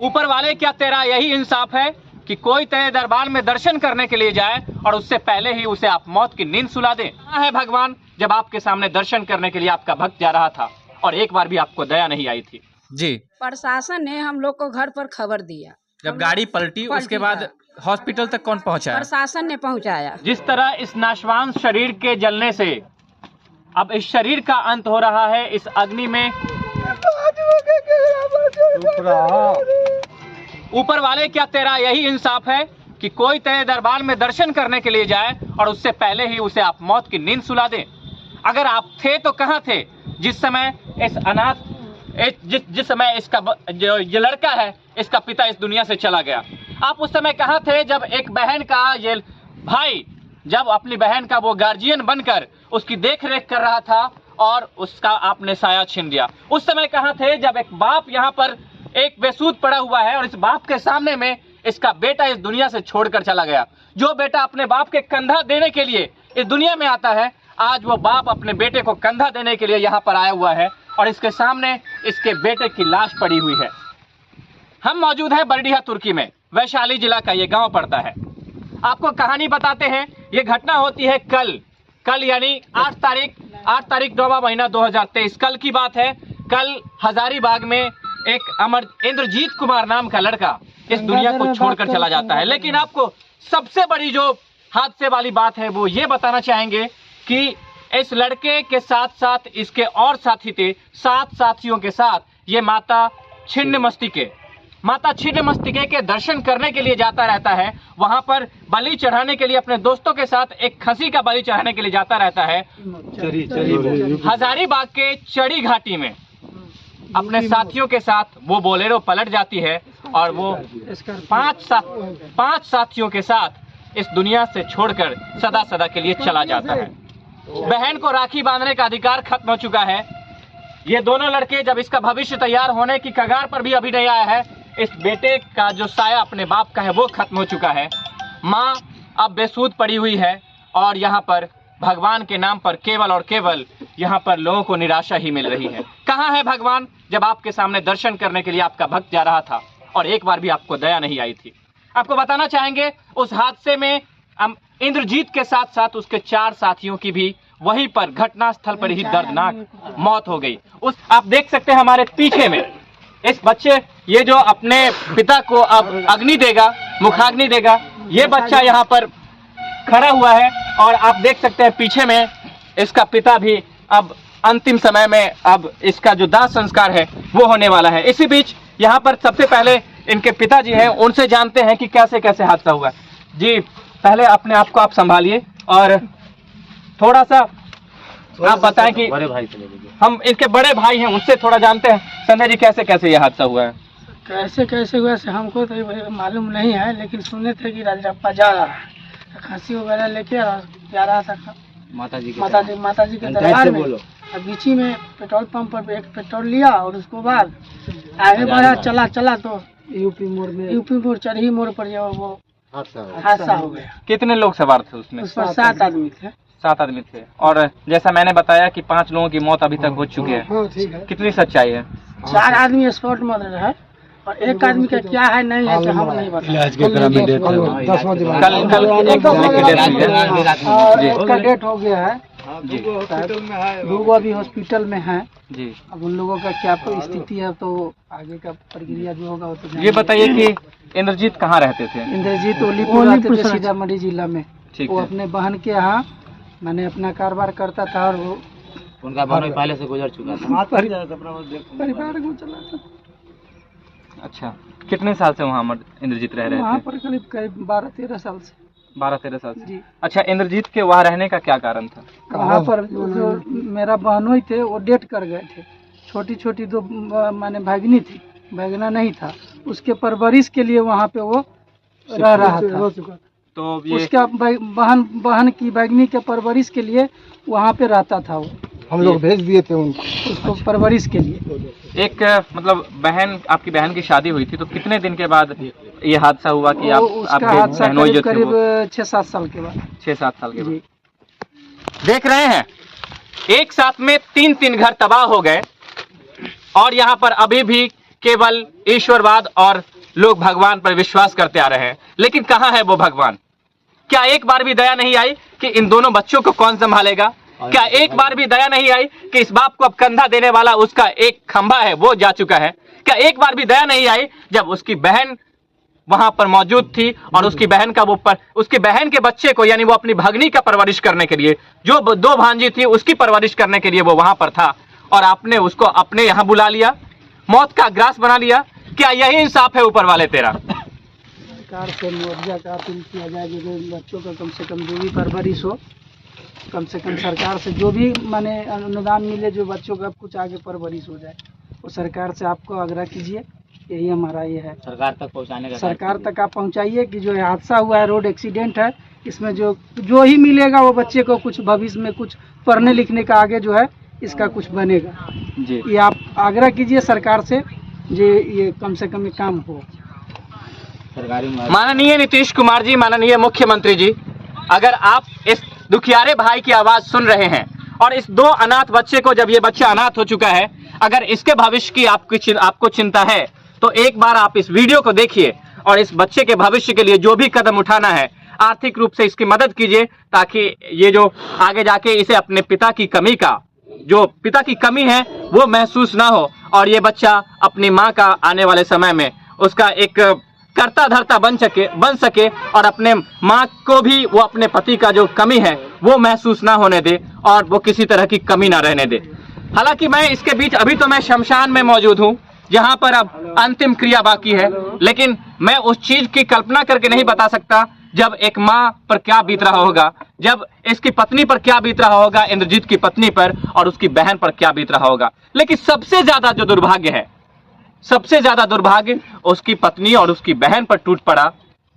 ऊपर वाले, क्या तेरा यही इंसाफ है कि कोई तेरे दरबार में दर्शन करने के लिए जाए और उससे पहले ही उसे आप मौत की नींद सुला दें? कहाँ है भगवान जब आपके सामने दर्शन करने के लिए आपका भक्त जा रहा था और एक बार भी आपको दया नहीं आई थी? जी, प्रशासन ने हम लोग को घर पर खबर दिया। जब गाड़ी पलटी उसके बाद हॉस्पिटल तक कौन पहुंचाया? प्रशासन ने पहुंचाया। जिस तरह इस नाशवान शरीर के जलने से अब इस शरीर का अंत हो रहा है, इस अग्नि में ऊपर वाले, क्या तेरा यही इंसाफ है कि कोई तेरे दरबार में दर्शन करने के लिए जाए और उससे पहले ही उसे आप मौत की नींद सुला दें? अगर आप थे तो कहाँ थे जिस समय इस अनाथ जिस समय इसका जो ये लड़का है, इसका पिता इस दुनिया से चला गया? आप उस समय कहाँ थे जब एक बहन का ये भाई जब अपनी बहन का वो गार्जियन बनकर उसकी देख रेख कर रहा था और उसका आपने साया छीन दिया? उस समय कहाँ थे जब एक बाप यहाँ पर एक बेसूध पड़ा हुआ है और इस बाप के सामने में इसका बेटा इस दुनिया से छोड़कर चला गया? जो बेटा अपने बाप के कंधा देने के लिए इस दुनिया में आता है, आज वो बाप अपने बेटे को कंधा देने के लिए यहाँ पर आया हुआ है और इसके सामने इसके बेटे की लाश पड़ी हुई है। हम मौजूद हैं बरडीहा तुर्की में, वैशाली जिला का ये गांव पड़ता है। आपको कहानी बताते हैं। ये घटना होती है कल यानी 8 तारीख 9वां महीना 2023। कल की बात है। कल हजारीबाग में एक इंद्रजीत कुमार नाम का लड़का इस दुनिया को छोड़कर चला जाता है। लेकिन आपको सबसे बड़ी जो हादसे वाली बात है वो ये बताना चाहेंगे कि इस लड़के के साथ साथ इसके और साथी थे। 7 साथियों के साथ ये माता छिन्नमस्तिके के दर्शन करने के लिए जाता रहता है। वहां पर बलि चढ़ाने के लिए अपने दोस्तों के साथ एक खसी का बलि चढ़ाने के लिए जाता रहता है। हजारीबाग के चढ़ी घाटी में अपने साथियों के साथ वो बोलेरो पलट जाती है और वो 5 साथियों के साथ इस दुनिया से छोड़कर सदा के लिए चला जाता है। बहन को राखी बांधने का अधिकार खत्म हो चुका है। ये दोनों लड़के जब इसका भविष्य तैयार होने की कगार पर भी अभी नहीं आया है, इस बेटे का जो साया अपने बाप का है वो खत्म हो चुका है। माँ अब बेसूध पड़ी हुई है और यहाँ पर भगवान के नाम पर केवल और केवल यहाँ पर लोगों को निराशा ही मिल रही है। कहाँ है भगवान जब आपके सामने दर्शन करने के लिए आपका भक्त जा रहा था और एक बार भी आपको दया नहीं आई थी? आपको बताना चाहेंगे उस हादसे में इंद्रजीत के साथ साथ उसके 4 साथियों की भी वहीं पर घटनास्थल पर ही दर्दनाक मौत हो गई। आप देख सकते हैं हमारे पीछे में इस बच्चे, ये जो अपने पिता को अब अग्नि देगा, मुखाग्नि देगा, ये बच्चा यहाँ पर खड़ा हुआ है और आप देख सकते हैं पीछे में इसका पिता भी अब अंतिम समय में अब इसका जो दाह संस्कार है वो होने वाला है। इसी बीच यहाँ पर सबसे पहले इनके पिताजी हैं, उनसे जानते हैं कि कैसे कैसे हादसा हुआ। जी, पहले अपने आप को आप संभालिए और थोड़ा सा आप बताएं कि बड़े भाई हम इनके बड़े भाई हैं, उनसे थोड़ा जानते हैं। संजय जी, कैसे कैसे ये हादसा हुआ है? कैसे हुआ से हमको तो मालूम नहीं है, लेकिन सुने थे कि राजरप्पा जा रहा है, खांसी वगैरह लेके जा रहा था माता जी के दरबार में। और बीच में पेट्रोल पंप पर एक पेट्रोल लिया और उसके बाद आगे बढ़ा, चला तो यूपी मोड़ चढ़ी मोड़ पर जो वो हादसा हो गया। कितने लोग सवार थे उसमें? उस पर 7 आदमी थे। 7 आदमी थे और जैसा मैंने बताया कि 5 लोगों की मौत अभी तक हो चुकी है। कितनी सच्चाई है? 4 आदमी स्पॉट मर रहे और एक आदमी का क्या है नहीं है हम नहीं बता। कल डेथ हो गया है जी। 2 अभी हॉस्पिटल में है जी। अब उन लोगों का क्या स्थिति है तो आगे का प्रक्रिया जो होगा वो तो। ये बताइए कि इंद्रजीत कहाँ रहते थे? इंद्रजीत ओलीपुर सीतामढ़ी जिला में। वो अपने बहन के यहाँ मैंने अपना कारोबार करता था और वो उनका बहन पहले से गुजर चुका था। परिवार को चलाता। अच्छा, कितने साल से वहाँ इंद्रजीत रह रहे थे? वहाँ पर करीब 12-13 साल से। 12-13 साल से जी। अच्छा, इंद्रजीत के वहाँ रहने का क्या कारण था? वहाँ पर जो मेरा बहनोई थे वो डेट कर गए थे। छोटी 2 माने भागनी थी, भागना नहीं था, उसके परवरिश के लिए वहाँ पे वो रह रहा था। तो ये उसका बहन की भागनी के परवरिश के लिए वहाँ पे रहता था वो। हम लोग भेज दिए थे उसको परवरिश के लिए। एक मतलब आपकी बहन की शादी हुई थी तो कितने दिन के बाद ये हादसा हुआ कि उसका हादसा करीब 6-7 साल के बाद। 6-7 साल के बाद। देख रहे हैं एक साथ में 3 घर तबाह हो गए और यहाँ पर अभी भी केवल ईश्वरवाद और लोग भगवान पर विश्वास करते आ रहे हैं, लेकिन कहाँ है वो भगवान? क्या एक बार भी दया नहीं आई कि इन दोनों बच्चों को कौन संभालेगा? क्या एक बार भी दया नहीं आई कि इस बाप को अब कंधा देने वाला उसका एक खंभा है वो जा चुका है? क्या एक बार भी दया नहीं आई जब उसकी बहन वहां पर मौजूद थी और उसकी बहन का उसकी बहन के बच्चे को, यानी वो अपनी भगनी का परवरिश करने के लिए, जो 2 भांजी थी उसकी परवरिश करने के लिए वो वहां पर था, और आपने उसको अपने यहां बुला लिया, मौत का ग्रास बना लिया? क्या यही इंसाफ है ऊपर वाले तेरा? सरकार से मुआवजा का अपील किया जाए कि बच्चों का कम से कम जो भी परवरिश हो, कम से कम सरकार से जो भी माने अनुदान मिले, जो बच्चों का कुछ आगे परवरिश हो जाए, वो सरकार से आपको आग्रह कीजिए। यही हमारा ये है, सरकार तक पहुंचाने का। सरकार तक आप पहुंचाइए कि जो हादसा हुआ है, रोड एक्सीडेंट है, इसमें जो ही मिलेगा वो बच्चे को कुछ भविष्य में कुछ पढ़ने लिखने का आगे जो है इसका कुछ बनेगा जी। ये आप आग्रह कीजिए सरकार से, ये कम से कम ये काम हो। माननीय नीतीश कुमार जी, माननीय मुख्यमंत्री जी, अगर आप इस दुखियारे भाई की आवाज सुन रहे हैं और इस 2 अनाथ बच्चे को, जब ये बच्चा अनाथ हो चुका है, अगर इसके भविष्य की आपको चिंता है तो एक बार आप इस वीडियो को देखिए और इस बच्चे के भविष्य के लिए जो भी कदम उठाना है, आर्थिक रूप से इसकी मदद कीजिए, ताकि ये जो आगे जाके इसे अपने पिता की कमी है वो महसूस ना हो, और ये बच्चा अपनी माँ का आने वाले समय में उसका एक करता धरता बन सके और अपने माँ को भी वो अपने पति का जो कमी है वो महसूस ना होने दे और वो किसी तरह की कमी ना रहने दे। हालांकि मैं इसके बीच, अभी तो मैं शमशान में मौजूद हूँ जहां पर अब अंतिम क्रिया बाकी है, लेकिन मैं उस चीज की कल्पना करके नहीं बता सकता जब एक माँ पर क्या बीत रहा होगा, जब इसकी पत्नी पर क्या बीत रहा होगा, इंद्रजीत की पत्नी पर, और उसकी बहन पर क्या बीत रहा होगा। लेकिन सबसे ज्यादा जो दुर्भाग्य है, सबसे ज्यादा दुर्भाग्य उसकी पत्नी और उसकी बहन पर टूट पड़ा,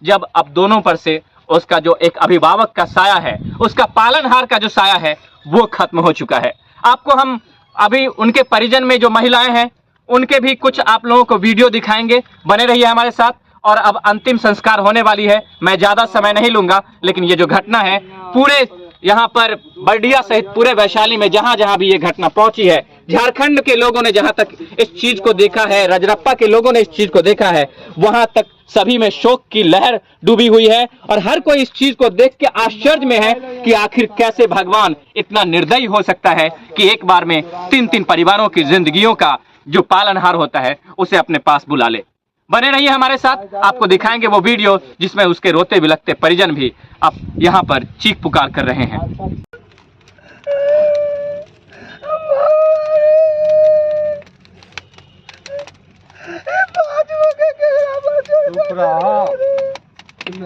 जब अब दोनों पर से उसका जो एक अभिभावक का साया है, उसका पालनहार का जो साया है वो खत्म हो चुका है। आपको हम अभी उनके परिजन में जो महिलाएं हैं उनके भी कुछ आप लोगों को वीडियो दिखाएंगे, बने रहिए हमारे साथ। और अब अंतिम संस्कार होने वाली है, मैं ज्यादा समय नहीं लूंगा, लेकिन ये जो घटना है पूरे यहाँ पर बर्डिया सहित पूरे वैशाली में जहां जहां भी ये घटना पहुंची है, झारखंड के लोगों ने जहां तक इस चीज को देखा है, रजरप्पा के लोगों ने इस चीज को देखा है, वहां तक सभी में शोक की लहर डूबी हुई है और हर कोई इस चीज को देख के आश्चर्य में है कि आखिर कैसे भगवान इतना निर्दयी हो सकता है कि एक बार में 3-3 परिवारों की जिंदगियों का जो पालनहार होता है उसे अपने पास बुला ले। बने रहिए हमारे साथ, आपको दिखाएंगे वो वीडियो जिसमें उसके रोते बिलखते परिजन भी अब यहाँ पर चीख पुकार कर रहे हैं।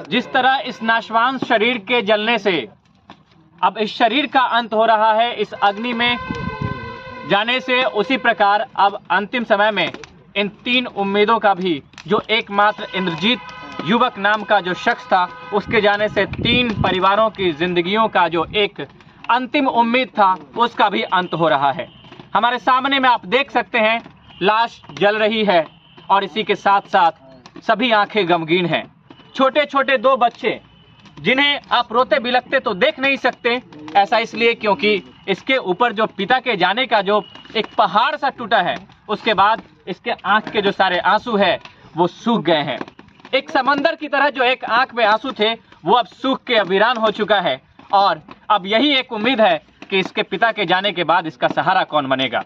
जिस तरह इस नाशवान शरीर के जलने से अब इस शरीर का अंत हो रहा है, इस अग्नि में जाने से, उसी प्रकार अब अंतिम समय में इन 3 उम्मीदों का भी, जो एकमात्र इंद्रजीत युवक नाम का जो शख्स था, उसके जाने से 3 परिवारों की जिंदगियों का जो एक अंतिम उम्मीद था उसका भी अंत हो रहा है। हमारे सामने में आप देख सकते हैं लाश जल रही है और इसी के साथ साथ सभी आंखें गमगीन हैं। छोटे छोटे 2 बच्चे जिन्हें आप रोते बिलखते तो देख नहीं सकते, ऐसा इसलिए क्योंकि इसके ऊपर जो पिता के जाने का जो एक पहाड़ सा टूटा है, उसके बाद इसके आंख के जो सारे आंसू है वो सूख गए हैं। एक समंदर की तरह जो एक आंख में आंसू थे वो अब सूख के वीरान हो चुका है और अब यही एक उम्मीद है कि इसके पिता के जाने के बाद इसका सहारा कौन बनेगा।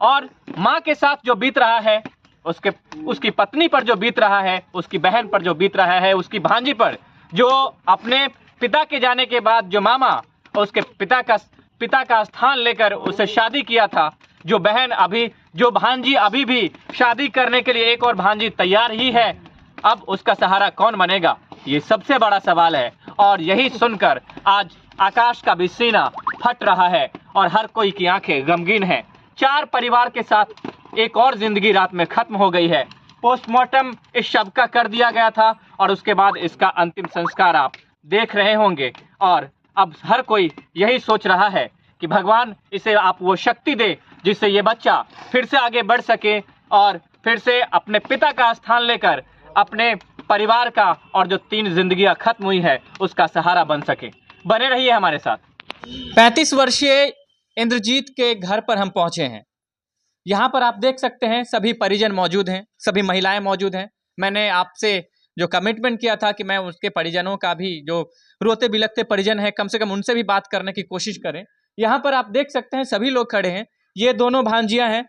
और माँ के साथ जो बीत रहा है, उसकी पत्नी पर जो बीत रहा है, उसकी बहन पर जो बीत रहा है, उसकी भांजी पर, जो अपने पिता के जाने के बाद जो मामा और उसके पिता का स्थान लेकर उसे शादी किया था, जो भांजी अभी भी शादी करने के लिए एक और भांजी तैयार ही है, अब उसका सहारा कौन बनेगा, ये सबसे बड़ा सवाल है। और यही सुनकर आज आकाश का भी सीना फट रहा है और हर कोई की आंखें गमगीन हैं। 4 परिवार के साथ एक और जिंदगी रात में खत्म हो गई है। पोस्टमार्टम इस शव का कर दिया गया था और उसके बाद इसका अंतिम संस्कार आप देख रहे होंगे। और अब हर कोई यही सोच रहा है कि भगवान इसे आप वो शक्ति दे जिससे ये बच्चा फिर से आगे बढ़ सके और फिर से अपने पिता का स्थान लेकर अपने परिवार का और जो 3 जिंदगियां खत्म हुई है उसका सहारा बन सके। बने रहिए हमारे साथ। 35 वर्षीय इंद्रजीत के घर पर हम पहुंचे हैं। यहाँ पर आप देख सकते हैं सभी परिजन मौजूद हैं, सभी महिलाएं मौजूद हैं। मैंने आपसे जो कमिटमेंट किया था कि मैं उसके परिजनों का भी, जो रोते बिलखते परिजन हैं, कम से कम उनसे भी बात करने की कोशिश करें। यहाँ पर आप देख सकते हैं सभी लोग खड़े हैं। ये दोनों भांजियां हैं।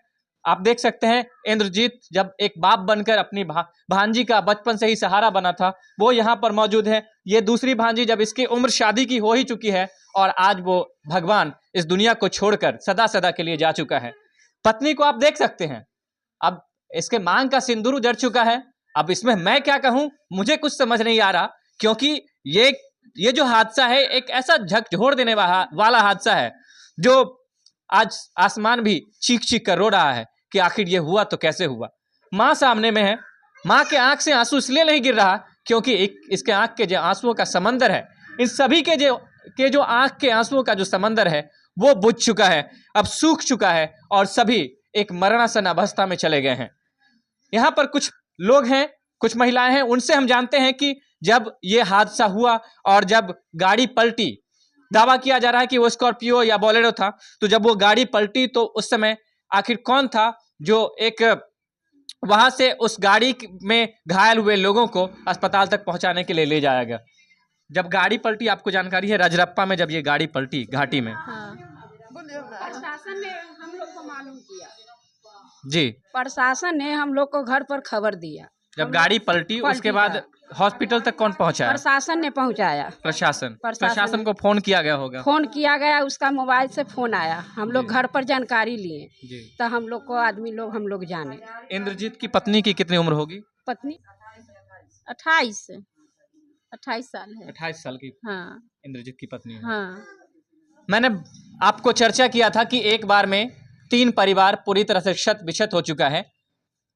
आप देख सकते हैं इंद्रजीत जब एक बाप बनकर अपनी भांजी का बचपन से ही सहारा बना था, वो यहाँ पर मौजूद है। ये दूसरी भांजी जब इसकी उम्र शादी की हो ही चुकी है और आज वो भगवान इस दुनिया को छोड़कर सदा सदा के लिए जा चुका है। पत्नी को आप देख सकते हैं, अब इसके मांग का सिंदूर उजड़ चुका है। अब इसमें मैं क्या कहूं, मुझे कुछ समझ नहीं आ रहा, क्योंकि ये जो हादसा है एक ऐसा झकझोर देने वाला हादसा है जो आज आसमान भी चीख चीख कर रो रहा है कि आखिर ये हुआ तो कैसे हुआ। माँ सामने में है, माँ के आंख से आंसू इसलिए नहीं गिर रहा क्योंकि इसके आंख के जो आंसुओं का समंदर है, इन सभी के जो आंख के आंसुओं का जो समंदर है वो बुझ चुका है, अब सूख चुका है और सभी एक मरणासन अवस्था में चले गए हैं। यहाँ पर कुछ लोग हैं, कुछ महिलाएं हैं, उनसे हम जानते हैं कि जब ये हादसा हुआ और जब गाड़ी पलटी, दावा किया जा रहा है कि वो स्कॉर्पियो या बोलेरो था, तो जब वो गाड़ी पलटी तो उस समय आखिर कौन था जो एक वहां से उस गाड़ी में घायल हुए लोगों को अस्पताल तक पहुंचाने के लिए ले जाया गया। जब गाड़ी पलटी, आपको जानकारी है रजरप्पा में जब ये गाड़ी पलटी घाटी में, हाँ। प्रशासन ने हम लोग को मालूम किया जी, प्रशासन ने हम लोग को घर पर खबर दिया। जब गाड़ी पलटी उसके बाद हॉस्पिटल तक कौन पहुंचाया? प्रशासन ने पहुंचाया। प्रशासन को फोन किया गया होगा। फोन किया गया, उसका मोबाइल से फोन आया, हम लोग घर पर जानकारी लिए जी। तो हम लोग को हम लोग जाने। इंद्रजीत की पत्नी की कितनी उम्र होगी? पत्नी 28 साल है। 28 साल की हाँ। इंद्रजीत की पत्नी है। हाँ। मैंने आपको चर्चा किया था कि एक बार में 3 परिवार पूरी तरह से क्षत विक्षत हो चुका है।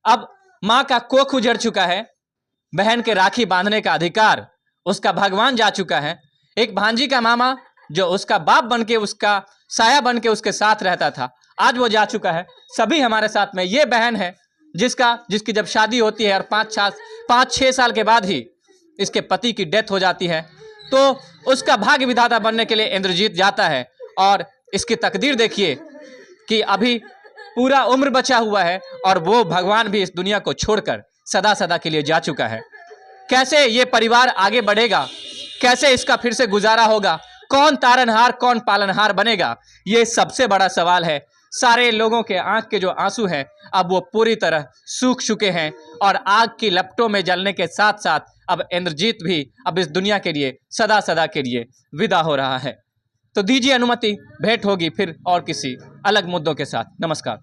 अब माँ का कोख उजड़ चुका है, बहन के राखी बांधने का अधिकार उसका भगवान जा चुका है। एक भांजी का मामा जो उसका बाप बनके, उसका साया बनके उसके साथ रहता था, आज वो जा चुका है। सभी हमारे साथ में ये बहन है जिसकी जब शादी होती है और 5-6 साल के बाद ही इसके पति की डेथ हो जाती है, तो उसका भाग्य विधाता बनने के लिए इंद्रजीत जाता है। और इसकी तकदीर देखिए कि अभी पूरा उम्र बचा हुआ है और वो भगवान भी इस दुनिया को छोड़कर सदा सदा के लिए जा चुका है। कैसे ये परिवार आगे बढ़ेगा, कैसे इसका फिर से गुजारा होगा, कौन तारनहार कौन पालनहार बनेगा, ये सबसे बड़ा सवाल है। सारे लोगों के आंख के जो आंसू हैं अब वो पूरी तरह सूख चुके हैं और आग की लपटों में जलने के साथ साथ अब इंद्रजीत भी अब इस दुनिया के लिए सदा सदा के लिए विदा हो रहा है। तो दीजिए अनुमति, भेंट होगी फिर और किसी अलग मुद्दों के साथ। नमस्कार।